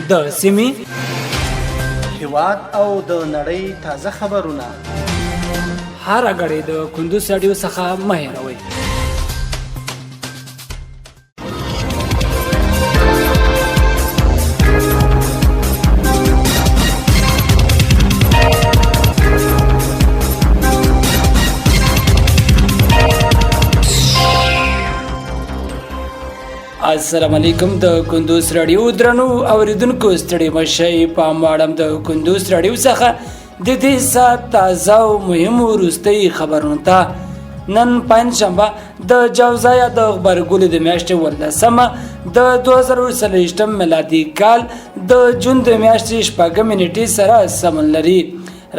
د سیمې هیواد او د نړۍ تازه خبرونه هر غړي د کندوز رادیو څخه مه هېروئ. السلام علیکم. د کندوز رادیو درنو اوریدونکو ستړي مشئ. پام واړم د کندوز رادیو څخه د دې ساعت تازه او مهمو وروستۍ خبرونو ته. نن پنجشنبه د جوزایا د غبرګولي د میاشتې 18 د 2023 میلادي کال د جون د میاشتې 6 نیټې سره سمون لري.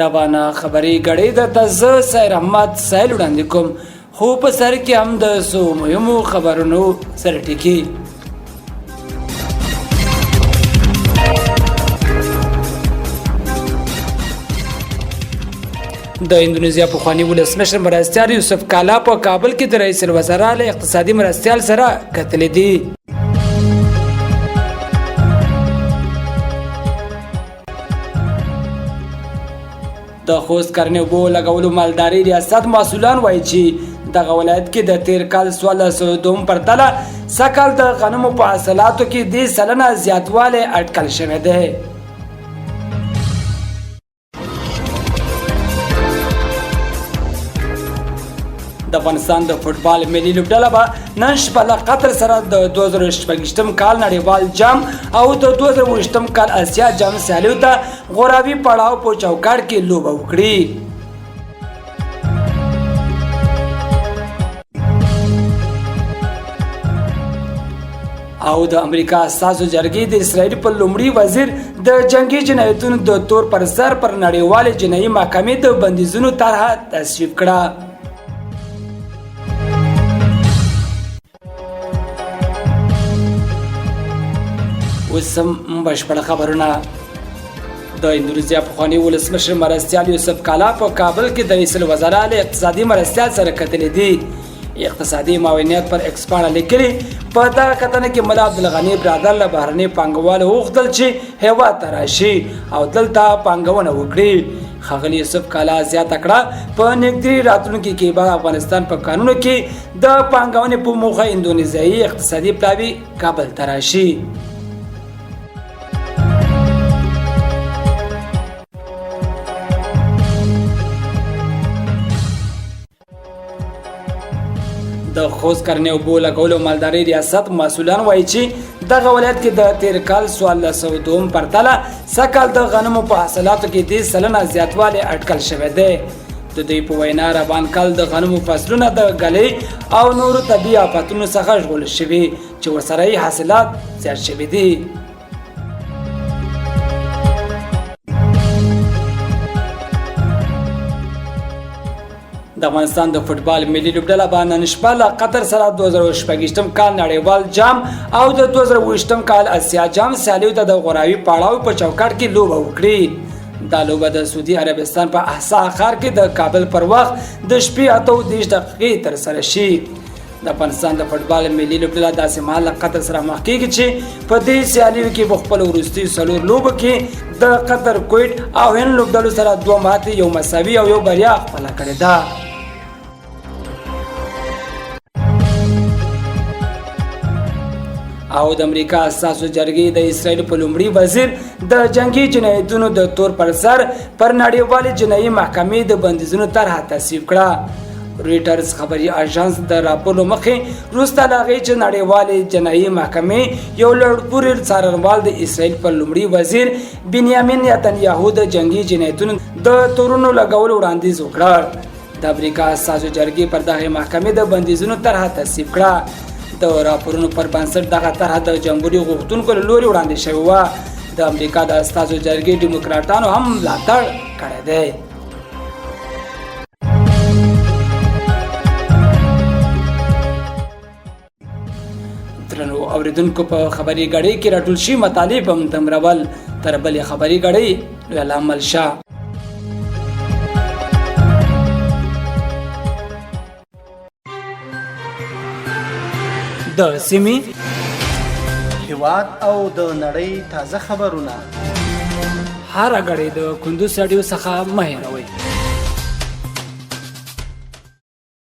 روانه خبري غړې د تازه سیر احمد سایل وړاندې کوم، خو په سر کې هم د سو مهمو خبرونو سره ټکی. د اندونیزیا پخوانی ولسمشر مرستیال یوسف کالا په کابل کې د رئیس الوزرا له اقتصادي مرستیال سره کتلې دي. د خوست کرنې اوبو لګولو مالداري ریاست مسؤلان وایي چې دغه ولایت کې د تیر کال 1602 پرتله سکال د غنمو په حاصلاتو کې 10% زیاتوالی اټکل شوی دی. د افغانستان د فوټبال ملي لوبډله به نن شپه له قطر سره د 2026 کال نړیوال جام او د 2028 کال اسیا جام سیالیو ته غوراوي پړاو په چوکاټ کې لوبه وکړي. او د امریکا اساسو جرګې د اسرائیل په لومړي وزیر د جنگي جنایتونو د تور پر سر پر نړیوال جنایي محکمې د بندیزونو طرحه تصویب کړه. اوس هم بشپړ خبرونه. د اندونیزیا پخوانی ولسمشر مرستیال یوسف کالا په کابل کې د رئیس الوزرا له اقتصادي مرستیال سره کتلې دي. اقتصادي معاونیت پر ایکس پاڼه لیکلي په دغه کتنه کې ملا عبدالغني برادر له بهرني پانګوالو وغوښتل چې هیواد ته راشي او دلته پانګونه وکړي. ښاغلي یوسف کالا زیاته کړه په نږدې راتلونکي کې به افغانستان په قانونو کې د پانګونې په موخه اندونیزیایي اقتصادي پلاوي کابل ته راشي. د خوست کرنې اوبو لګولو مالداري ریاست مسؤلان وایي چې دغه ولایت کې د تیر کال 1602 پرتله سکال د غنمو په حاصلاتو کې 10% زیاتوالی اټکل شوی دی. د دوی په وینا روان کال د غنمو فصلونه د ږلۍ او نورو طبیعي آفتونو څخه ژغورل شوي چې ورسره یې حاصلات زیات شوي دي. د افغانستان د فوټبال ملي لوبډله به نن شپه له قطر سره 2026 کال نړیوال جام او د 2028 کال اسیا جام سیالیو ته د غوراوي پړاو په چوکاټ کې لوبه وکړي. دا لوبه د سعودي عربستان په احسا ښار کې د کابل پر وخت د شپې 8:30 دقیقې ترسره شي. د افغانستان د فوټبال ملي لوبډله داسې مهال له قطر سره مخ کېږي چې په دې سیالیو کې په خپل وروستي 4 لوبو کې د قطر، کویت او هند لوبډلو سره 2 ماتې، 1 مساوي او 1 بریا خپله کړې ده. او د امریکا اساسو جرګې د اسرائیل په لومړي وزیر د جنگي جنایتونو د تور پر سر پر نړیوال جنایي محکمې د بندیزونو طرحه تصویب کړه. رویټرز خبري اژانس د راپور مخې وروسته له هغې چې نړیوال جنایي محکمې یو لوړپوړي څارنوال د اسرائیل په لومړي وزیر بنیامین نتنیاهو د جنگي جنایتونو د تورونو لګولو وړاندیز وکړ. د امریکا اساسو جرګې پر دغه محکمې د بندیزونو طرحه تصویب کړه. د راپورونو پر بنسټ دغه طرحه د جمهوریت غوښتونکو له لوري وړاندې شوې وه. د امریکا د استازو جرګې ډیموکراټانو هم ملاتړ کړی دی. درنو اوریدونکو په خبري غړۍ کې راټول شي مطالب هم تمرول تر بلې خبري غړۍ لوی عمل شه. د سیمې هیواد او د نړۍ تازه خبرونه هر غړي د کندوز رادیو څخه مه هېروئ.